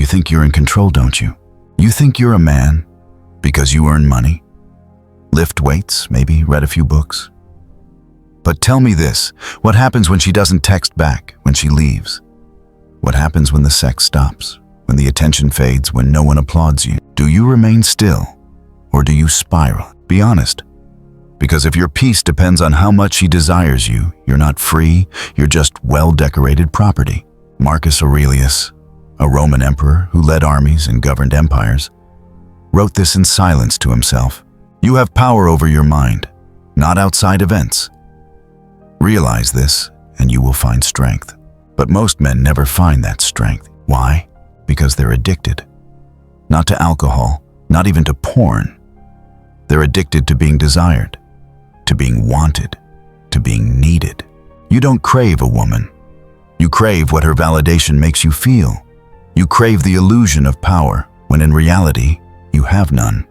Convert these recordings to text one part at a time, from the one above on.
think you're in control, don't you? You think you're a man because you earn money, lift weights, maybe read a few books. But tell me this, what happens when she doesn't text back, when she leaves? What happens when the sex stops, when the attention fades, when no one applauds you? Do you remain still, or do you spiral? Be honest. Because if your peace depends on how much she desires you, you're not free, you're just well-decorated property. Marcus Aurelius, a Roman emperor who led armies and governed empires, wrote this in silence to himself. You have power over your mind, not outside events. Realize this, and you will find strength. But most men never find that strength. Why? Because they're addicted. Not to alcohol, not even to porn. They're addicted to being desired, to being wanted, to being needed. You don't crave a woman. You crave what her validation makes you feel. You crave the illusion of power, when in reality, you have none.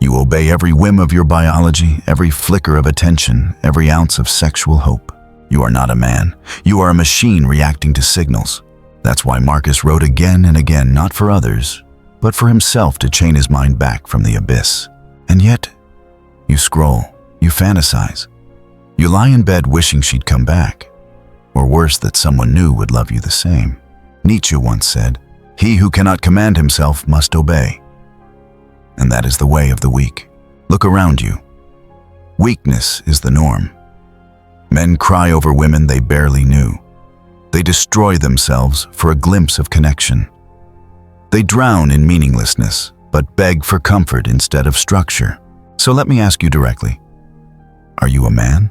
You obey every whim of your biology, every flicker of attention, every ounce of sexual hope. You are not a man. You are a machine reacting to signals. That's why Marcus wrote again and again, not for others, but for himself to chain his mind back from the abyss. And yet, you scroll, you fantasize. You lie in bed wishing she'd come back, or worse, that someone new would love you the same. Nietzsche once said, "He who cannot command himself must obey." And that is the way of the weak. Look around you. Weakness is the norm. Men cry over women they barely knew. They destroy themselves for a glimpse of connection. They drown in meaninglessness, but beg for comfort instead of structure. So let me ask you directly, are you a man?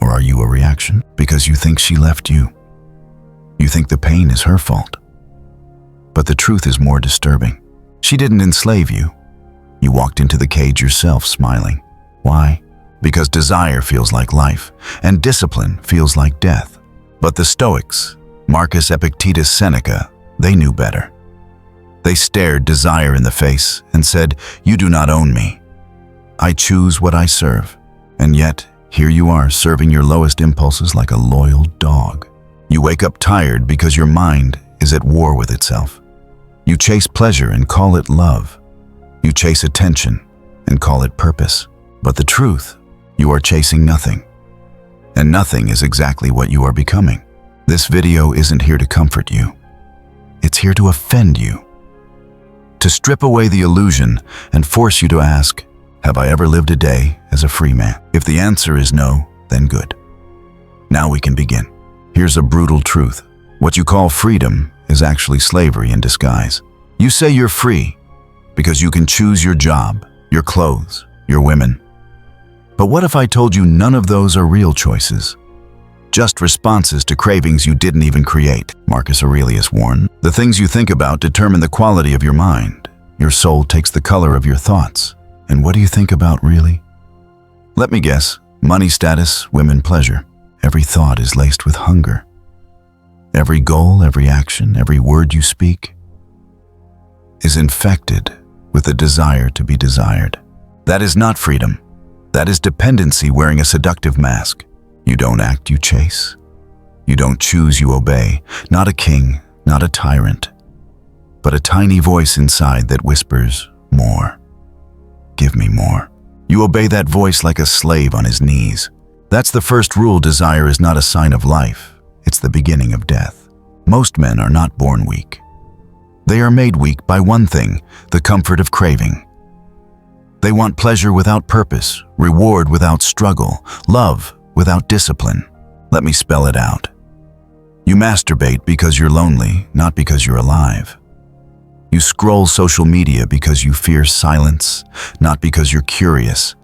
Or are you a reaction? Because you think she left you. You think the pain is her fault. But the truth is more disturbing. She didn't enslave you. You walked into the cage yourself smiling. Why? Because desire feels like life, and discipline feels like death. But the Stoics, Marcus Epictetus Seneca, they knew better. They stared desire in the face and said, "You do not own me. I choose what I serve." And yet, here you are serving your lowest impulses like a loyal dog. You wake up tired because your mind is at war with itself. You chase pleasure and call it love. You chase attention and call it purpose. But the truth, you are chasing nothing. And nothing is exactly what you are becoming. This video isn't here to comfort you. It's here to offend you. To strip away the illusion and force you to ask, have I ever lived a day as a free man? If the answer is no, then good. Now we can begin. Here's a brutal truth. What you call freedom is actually slavery in disguise. You say you're free because you can choose your job, your clothes, your women. But what if I told you none of those are real choices? Just responses to cravings you didn't even create. Marcus Aurelius warned, the things you think about determine the quality of your mind. Your soul takes the color of your thoughts. And what do you think about really? Let me guess, money, status, women, pleasure. Every thought is laced with hunger. Every goal, every action, every word you speak is infected with a desire to be desired. That is not freedom. That is dependency wearing a seductive mask. You don't act, you chase. You don't choose, you obey. Not a king, not a tyrant, but a tiny voice inside that whispers, more. Give me more. You obey that voice like a slave on his knees. That's the first rule. Desire is not a sign of life. It's the beginning of death. Most men are not born weak. They are made weak by one thing, the comfort of craving. They want pleasure without purpose, reward without struggle, love without discipline. Let me spell it out. You masturbate because you're lonely, not because you're alive. You scroll social media because you fear silence, not because you're curious.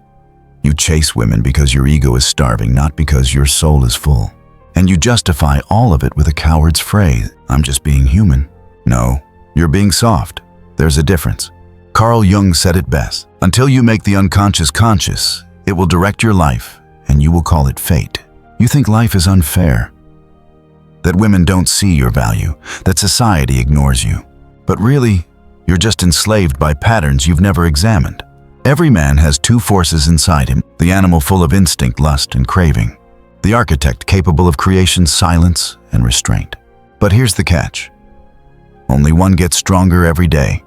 You chase women because your ego is starving, not because your soul is full. And you justify all of it with a coward's phrase, I'm just being human. No, you're being soft. There's a difference. Carl Jung said it best. Until you make the unconscious conscious, it will direct your life, and you will call it fate. You think life is unfair, that women don't see your value, that society ignores you. But really, you're just enslaved by patterns you've never examined. Every man has two forces inside him, the animal full of instinct, lust, and craving, the architect capable of creation, silence, and restraint. But here's the catch. Only one gets stronger every day.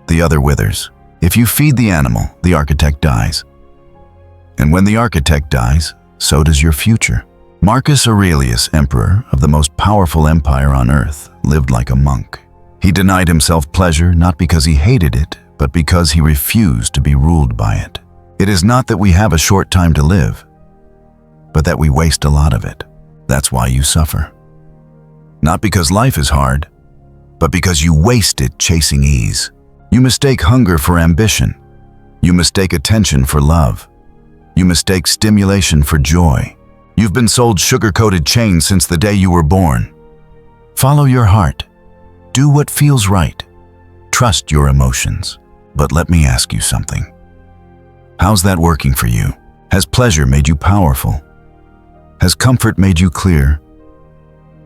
The other withers. If you feed the animal, the architect dies. And when the architect dies, so does your future. Marcus Aurelius, emperor of the most powerful empire on earth, lived like a monk. He denied himself pleasure not because he hated it, but because he refused to be ruled by it. It is not that we have a short time to live, but that we waste a lot of it. That's why you suffer. Not because life is hard, but because you waste it chasing ease. You mistake hunger for ambition. You mistake attention for love. You mistake stimulation for joy. You've been sold sugar-coated chains since the day you were born. Follow your heart. Do what feels right. Trust your emotions. But let me ask you something. How's that working for you? Has pleasure made you powerful? Has comfort made you clear?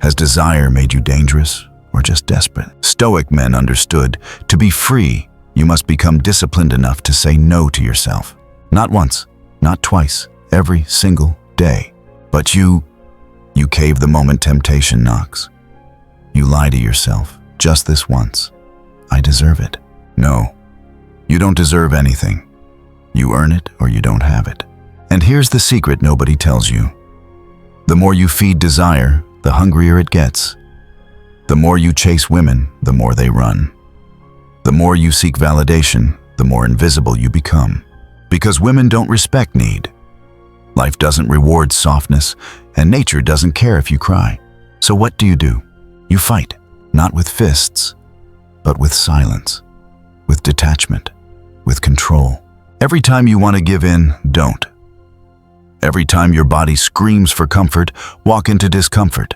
Has desire made you dangerous or just desperate? Stoic men understood, to be free, you must become disciplined enough to say no to yourself. Not once, not twice, every single day. But you cave the moment temptation knocks. You lie to yourself, just this once. I deserve it. No, you don't deserve anything. You earn it or you don't have it. And here's the secret nobody tells you. The more you feed desire, the hungrier it gets. The more you chase women, the more they run. The more you seek validation, the more invisible you become. Because women don't respect need. Life doesn't reward softness, and nature doesn't care if you cry. So what do? You fight, not with fists, but with silence, with detachment, with control. Every time you want to give in, don't. Every time your body screams for comfort, walk into discomfort.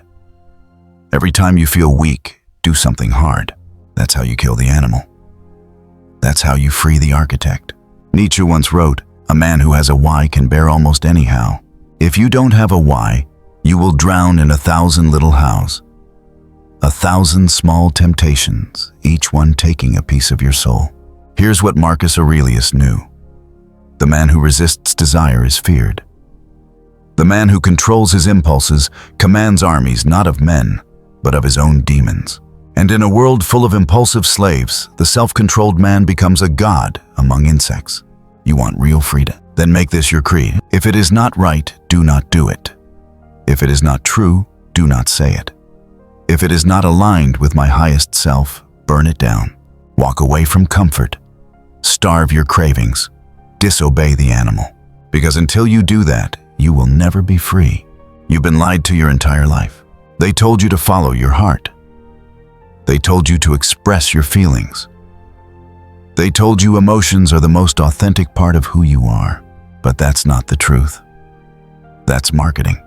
Every time you feel weak, do something hard. That's how you kill the animal. That's how you free the architect. Nietzsche once wrote, "A man who has a why can bear almost any how. If you don't have a why, you will drown in 1,000 little hows. 1,000 small temptations, each one taking a piece of your soul." Here's what Marcus Aurelius knew. The man who resists desire is feared. The man who controls his impulses commands armies not of men, but of his own demons. And in a world full of impulsive slaves, the self-controlled man becomes a god among insects. You want real freedom? Then make this your creed. If it is not right, do not do it. If it is not true, do not say it. If it is not aligned with my highest self, burn it down. Walk away from comfort. Starve your cravings. Disobey the animal. Because until you do that, you will never be free. You've been lied to your entire life. They told you to follow your heart. They told you to express your feelings. They told you emotions are the most authentic part of who you are. But that's not the truth. That's marketing.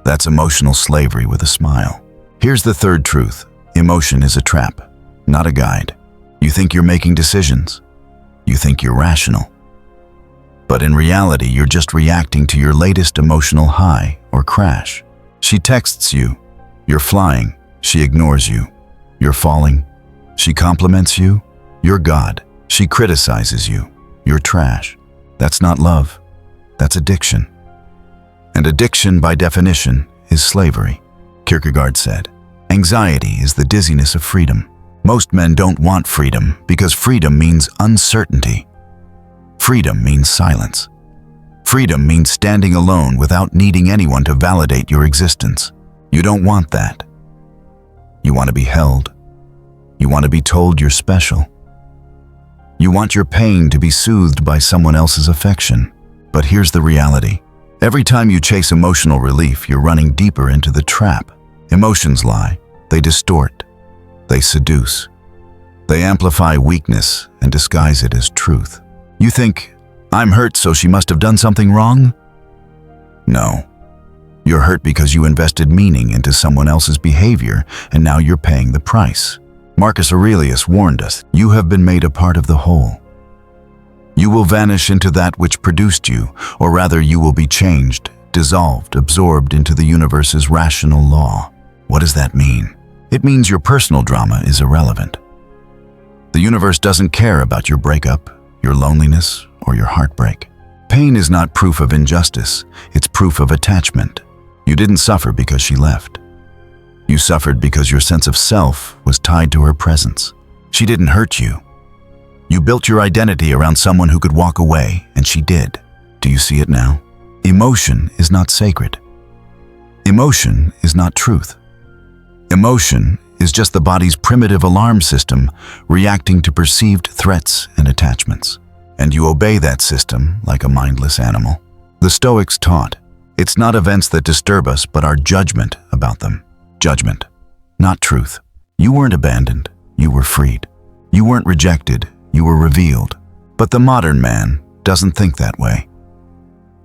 That's emotional slavery with a smile. Here's the third truth. Emotion is a trap, not a guide. You think you're making decisions. You think you're rational. But in reality, you're just reacting to your latest emotional high or crash. She texts you. You're flying. She ignores you. You're falling. She compliments you. You're God. She criticizes you. You're trash. That's not love. That's addiction. And addiction, by definition, is slavery. Kierkegaard said, "Anxiety is the dizziness of freedom." Most men don't want freedom because freedom means uncertainty. Freedom means silence. Freedom means standing alone without needing anyone to validate your existence. You don't want that. You want to be held. You want to be told you're special. You want your pain to be soothed by someone else's affection. But here's the reality. Every time you chase emotional relief, you're running deeper into the trap. Emotions lie. They distort. They seduce. They amplify weakness and disguise it as truth. You think, "I'm hurt, so she must have done something wrong?" No. You're hurt because you invested meaning into someone else's behavior, and now you're paying the price. Marcus Aurelius warned us, you have been made a part of the whole. You will vanish into that which produced you, or rather you will be changed, dissolved, absorbed into the universe's rational law. What does that mean? It means your personal drama is irrelevant. The universe doesn't care about your breakup, your loneliness, or your heartbreak. Pain is not proof of injustice, it's proof of attachment. You didn't suffer because she left. You suffered because your sense of self was tied to her presence. She didn't hurt you. You built your identity around someone who could walk away, and she did. Do you see it now? Emotion is not sacred. Emotion is not truth. Emotion is just the body's primitive alarm system reacting to perceived threats and attachments. And you obey that system like a mindless animal. The Stoics taught, it's not events that disturb us, but our judgment about them. Judgment, not truth. You weren't abandoned, you were freed. You weren't rejected, you were revealed. But the modern man doesn't think that way.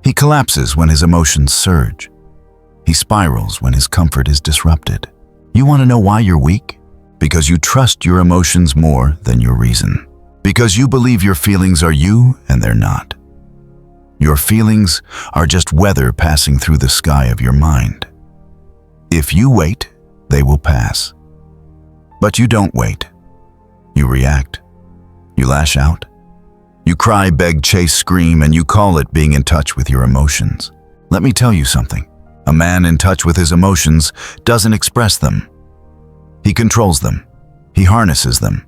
He collapses when his emotions surge. He spirals when his comfort is disrupted. You want to know why you're weak? Because you trust your emotions more than your reason. Because you believe your feelings are you and they're not. Your feelings are just weather passing through the sky of your mind. If you wait, they will pass. But you don't wait. You react. You lash out. You cry, beg, chase, scream, and you call it being in touch with your emotions. Let me tell you something. A man in touch with his emotions doesn't express them. He controls them. He harnesses them.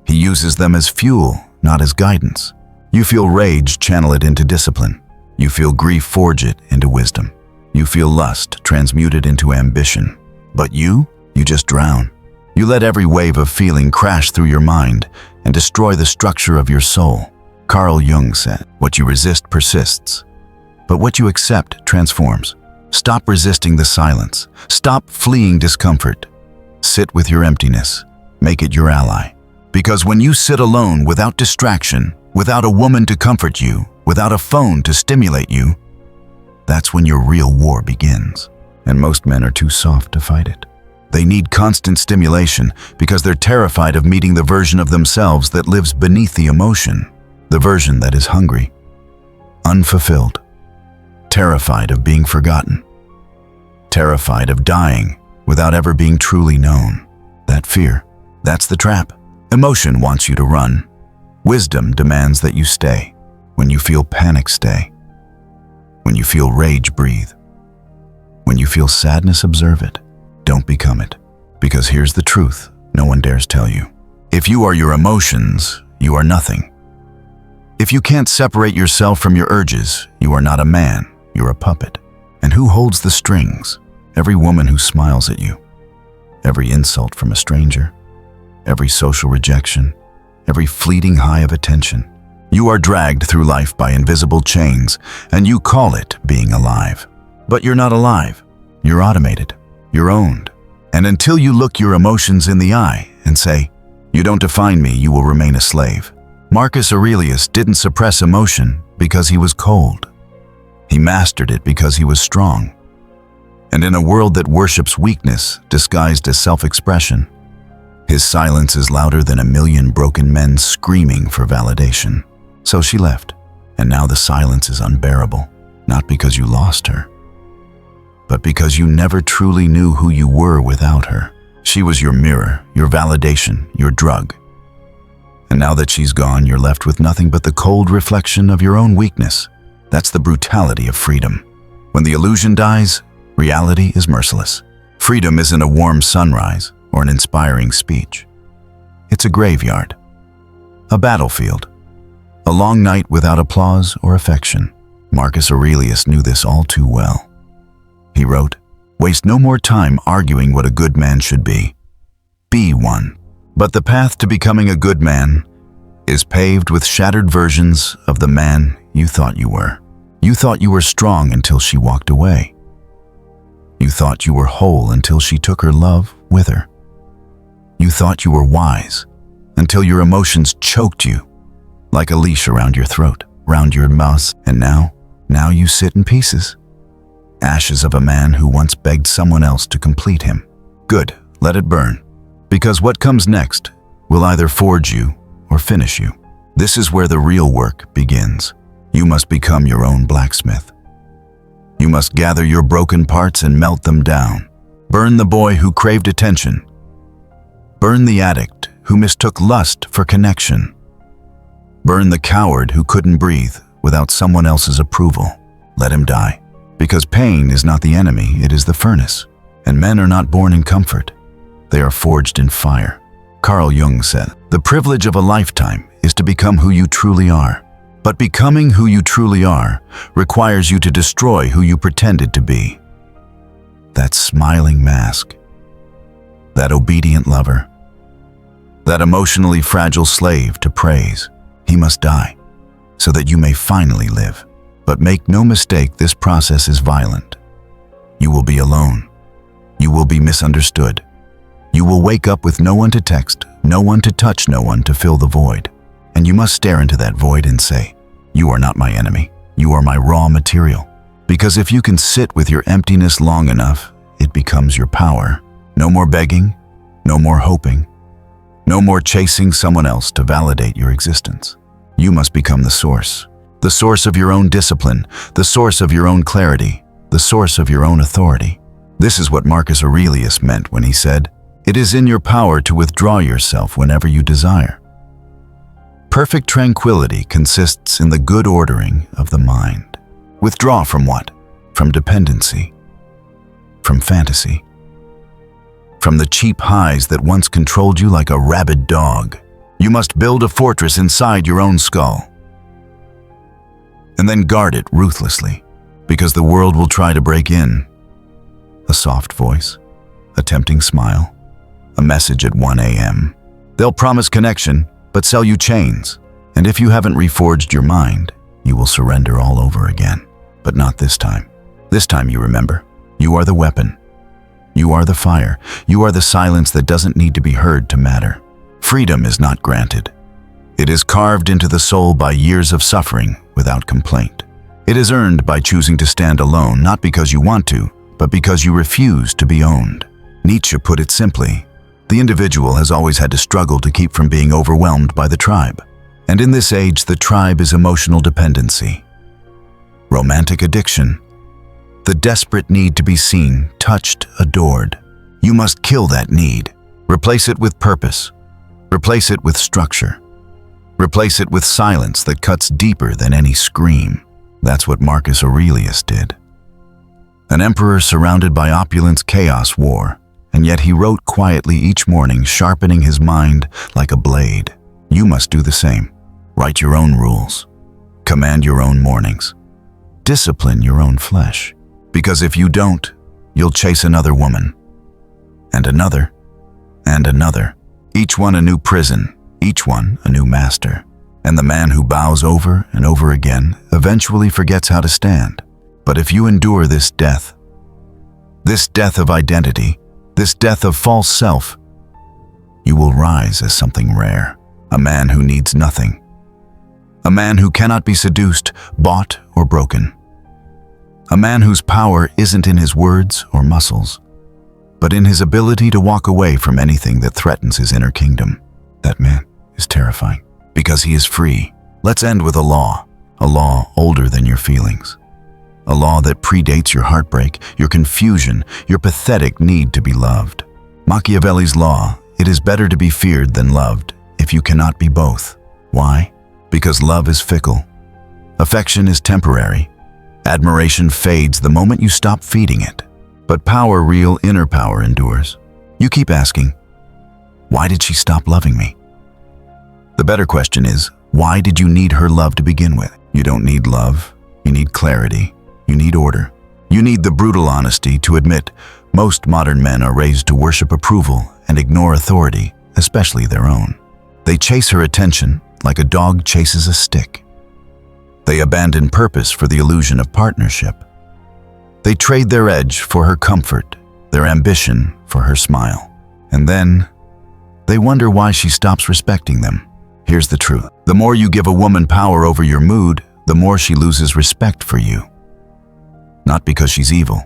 He uses them as fuel, not as guidance. You feel rage, channel it into discipline. You feel grief, forge it into wisdom. You feel lust, transmute it into ambition. But you just drown. You let every wave of feeling crash through your mind and destroy the structure of your soul. Carl Jung said, what you resist persists, but what you accept transforms. Stop resisting the silence. Stop fleeing discomfort. Sit with your emptiness. Make it your ally. Because when you sit alone without distraction, without a woman to comfort you, without a phone to stimulate you, that's when your real war begins. And most men are too soft to fight it. They need constant stimulation because they're terrified of meeting the version of themselves that lives beneath the emotion, the version that is hungry, unfulfilled, terrified of being forgotten, terrified of dying without ever being truly known. That fear, that's the trap. Emotion wants you to run. Wisdom demands that you stay. When you feel panic, stay. When you feel rage, breathe. When you feel sadness, observe it. Don't become it. Because here's the truth no one dares tell you. If you are your emotions, you are nothing. If you can't separate yourself from your urges, you are not a man, you're a puppet. And who holds the strings? Every woman who smiles at you. Every insult from a stranger. Every social rejection. Every fleeting high of attention. You are dragged through life by invisible chains, and you call it being alive. But you're not alive. You're automated. You're owned. And until you look your emotions in the eye and say, you don't define me, you will remain a slave. Marcus Aurelius didn't suppress emotion because he was cold. He mastered it because he was strong. And in a world that worships weakness disguised as self-expression, his silence is louder than a million broken men screaming for validation. So she left, and now the silence is unbearable, not because you lost her, but because you never truly knew who you were without her. She was your mirror, your validation, your drug. And now that she's gone, you're left with nothing but the cold reflection of your own weakness. That's the brutality of freedom. When the illusion dies, reality is merciless. Freedom isn't a warm sunrise or an inspiring speech. It's a graveyard, a battlefield, a long night without applause or affection. Marcus Aurelius knew this all too well. He wrote, "Waste no more time arguing what a good man should be. Be one." But the path to becoming a good man is paved with shattered versions of the man you thought you were. You thought you were strong until she walked away. You thought you were whole until she took her love with her. You thought you were wise until your emotions choked you like a leash around your throat, around your mouth, and now you sit in pieces. Ashes of a man who once begged someone else to complete him. Good, let it burn. Because what comes next will either forge you or finish you. This is where the real work begins. You must become your own blacksmith. You must gather your broken parts and melt them down. Burn the boy who craved attention. Burn the addict who mistook lust for connection. Burn the coward who couldn't breathe without someone else's approval. Let him die. Because pain is not the enemy, it is the furnace. And men are not born in comfort. They are forged in fire. Carl Jung said, "The privilege of a lifetime is to become who you truly are. But becoming who you truly are requires you to destroy who you pretended to be." That smiling mask, that obedient lover, that emotionally fragile slave to praise, he must die so that you may finally live. But make no mistake, this process is violent. You will be alone. You will be misunderstood. You will wake up with no one to text, no one to touch, no one to fill the void. And you must stare into that void and say, "You are not my enemy. You are my raw material." Because if you can sit with your emptiness long enough, it becomes your power. No more begging, no more hoping, no more chasing someone else to validate your existence. You must become the source of your own discipline, the source of your own clarity, the source of your own authority. This is what Marcus Aurelius meant when he said, "It is in your power to withdraw yourself whenever you desire." Perfect tranquility consists in the good ordering of the mind. Withdraw from what? From dependency, from fantasy, from the cheap highs that once controlled you like a rabid dog. You must build a fortress inside your own skull, and then guard it ruthlessly, because the world will try to break in. A soft voice, a tempting smile, a message at 1 a.m. They'll promise connection, but sell you chains. And if you haven't reforged your mind, you will surrender all over again. But not this time. This time you remember, you are the weapon. You are the fire. You are the silence that doesn't need to be heard to matter. Freedom is not granted. It is carved into the soul by years of suffering without complaint. It is earned by choosing to stand alone, not because you want to, but because you refuse to be owned. Nietzsche put it simply, the individual has always had to struggle to keep from being overwhelmed by the tribe. And in this age, the tribe is emotional dependency, romantic addiction, the desperate need to be seen, touched, adored. You must kill that need. Replace it with purpose. Replace it with structure. Replace it with silence that cuts deeper than any scream. That's what Marcus Aurelius did. An emperor surrounded by opulence, chaos, war, and yet he wrote quietly each morning, sharpening his mind like a blade. You must do the same. Write your own rules. Command your own mornings. Discipline your own flesh. Because if you don't, you'll chase another woman, and another, and another. Each one a new prison, each one a new master. And the man who bows over and over again eventually forgets how to stand. But if you endure this death of identity, this death of false self, you will rise as something rare, a man who needs nothing, a man who cannot be seduced, bought, or broken, a man whose power isn't in his words or muscles, but in his ability to walk away from anything that threatens his inner kingdom. That man is terrifying, because he is free. Let's end with a law older than your feelings. A law that predates your heartbreak, your confusion, your pathetic need to be loved. Machiavelli's law, it is better to be feared than loved if you cannot be both. Why? Because love is fickle. Affection is temporary. Admiration fades the moment you stop feeding it. But power, real inner power, endures. You keep asking, why did she stop loving me? The better question is, why did you need her love to begin with? You don't need love. You need clarity. You need order. You need the brutal honesty to admit most modern men are raised to worship approval and ignore authority, especially their own. They chase her attention like a dog chases a stick. They abandon purpose for the illusion of partnership. They trade their edge for her comfort, their ambition for her smile. And then they wonder why she stops respecting them. Here's the truth. The more you give a woman power over your mood, the more she loses respect for you. Not because she's evil,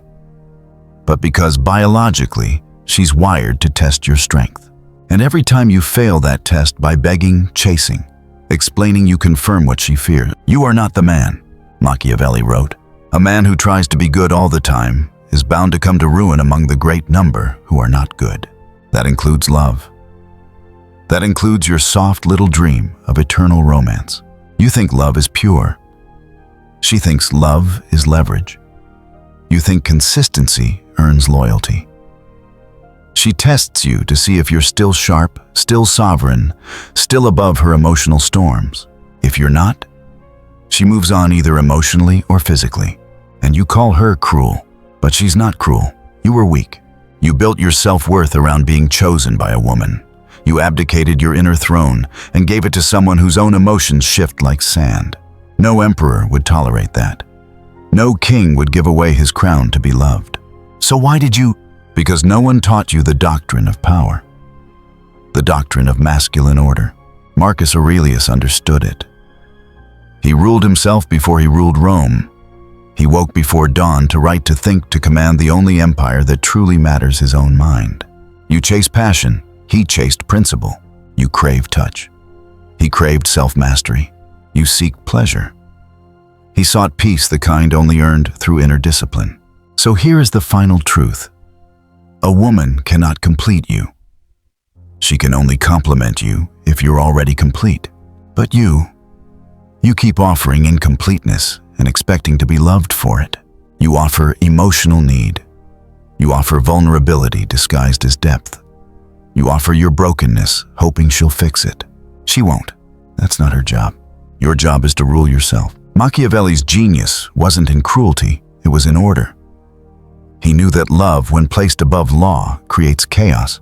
but because biologically, she's wired to test your strength. And every time you fail that test by begging, chasing, explaining, you confirm what she fears. You are not the man, Machiavelli wrote. A man who tries to be good all the time is bound to come to ruin among the great number who are not good. That includes love. That includes your soft little dream of eternal romance. You think love is pure. She thinks love is leverage. You think consistency earns loyalty. She tests you to see if you're still sharp, still sovereign, still above her emotional storms. If you're not, she moves on either emotionally or physically. And you call her cruel. But she's not cruel. You were weak. You built your self-worth around being chosen by a woman. You abdicated your inner throne and gave it to someone whose own emotions shift like sand. No emperor would tolerate that. No king would give away his crown to be loved. So why did you? Because no one taught you the doctrine of power. The doctrine of masculine order. Marcus Aurelius understood it. He ruled himself before he ruled Rome. He woke before dawn to write, to think, to command the only empire that truly matters, his own mind. You chase passion, he chased principle. You crave touch. He craved self-mastery. You seek pleasure. He sought peace, the kind only earned through inner discipline. So here is the final truth. A woman cannot complete you. She can only complement you if you're already complete. But you keep offering incompleteness and expecting to be loved for it. You offer emotional need. You offer vulnerability disguised as depth. You offer your brokenness, hoping she'll fix it. She won't. That's not her job. Your job is to rule yourself. Machiavelli's genius wasn't in cruelty, it was in order. He knew that love, when placed above law, creates chaos.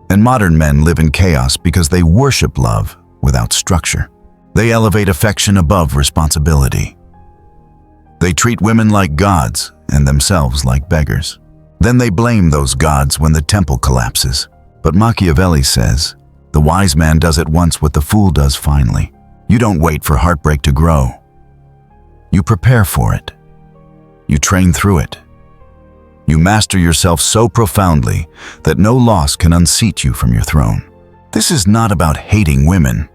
And modern men live in chaos because they worship love without structure. They elevate affection above responsibility. They treat women like gods and themselves like beggars. Then they blame those gods when the temple collapses. But Machiavelli says, the wise man does at once what the fool does finally. You don't wait for heartbreak to grow. You prepare for it. You train through it. You master yourself so profoundly that no loss can unseat you from your throne. This is not about hating women.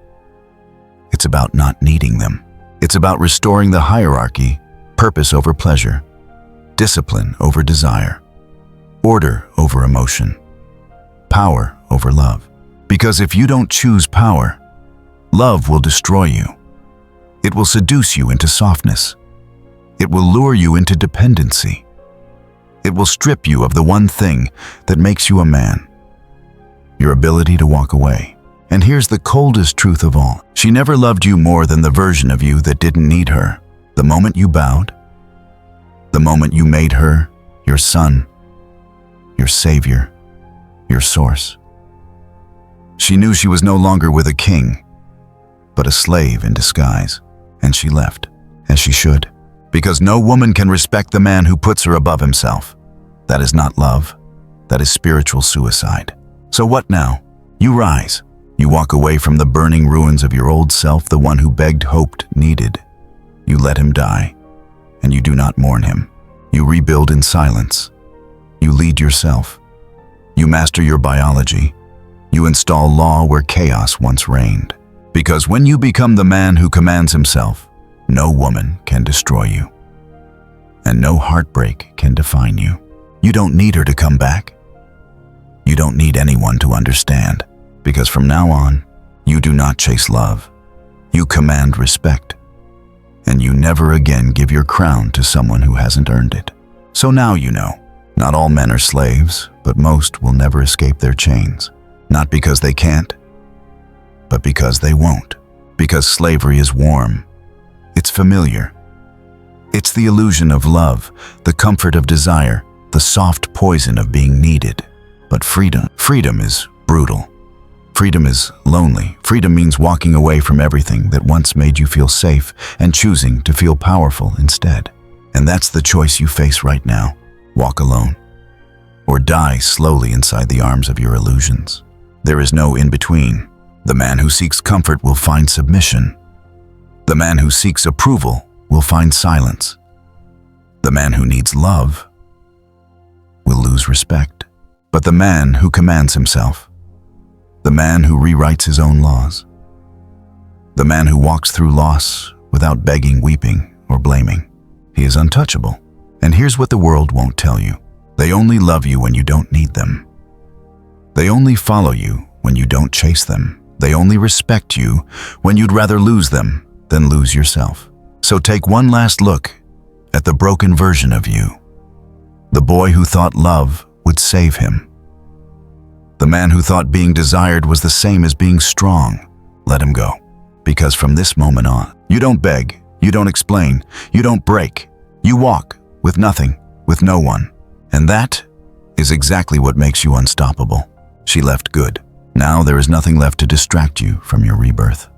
It's about not needing them. It's about restoring the hierarchy, purpose over pleasure, discipline over desire, order over emotion, power over love. Because if you don't choose power, love will destroy you. It will seduce you into softness. It will lure you into dependency. It will strip you of the one thing that makes you a man, your ability to walk away. And here's the coldest truth of all. She never loved you more than the version of you that didn't need her. The moment you bowed, the moment you made her your son, your savior, your source. She knew she was no longer with a king, but a slave in disguise, and she left, as she should. Because no woman can respect the man who puts her above himself. That is not love. That is spiritual suicide. So what now? You rise. You walk away from the burning ruins of your old self, the one who begged, hoped, needed. You let him die, and you do not mourn him. You rebuild in silence. You lead yourself. You master your biology. You install law where chaos once reigned. Because when you become the man who commands himself, no woman can destroy you. And no heartbreak can define you. You don't need her to come back. You don't need anyone to understand. Because from now on, you do not chase love. You command respect. And you never again give your crown to someone who hasn't earned it. So now you know, not all men are slaves, but most will never escape their chains. Not because they can't, but because they won't. Because slavery is warm. It's familiar. It's the illusion of love, the comfort of desire, the soft poison of being needed. But freedom is brutal. Freedom is lonely. Freedom means walking away from everything that once made you feel safe and choosing to feel powerful instead. And that's the choice you face right now. Walk alone, or die slowly inside the arms of your illusions. There is no in-between. The man who seeks comfort will find submission. The man who seeks approval will find silence. The man who needs love will lose respect. But the man who commands himself, the man who rewrites his own laws, the man who walks through loss without begging, weeping, or blaming, he is untouchable. And here's what the world won't tell you. They only love you when you don't need them. They only follow you when you don't chase them. They only respect you when you'd rather lose them than lose yourself. So take one last look at the broken version of you. The boy who thought love would save him. The man who thought being desired was the same as being strong. Let him go. Because from this moment on, you don't beg, you don't explain, you don't break. You walk with nothing, with no one. And that is exactly what makes you unstoppable. She left good. Now there is nothing left to distract you from your rebirth.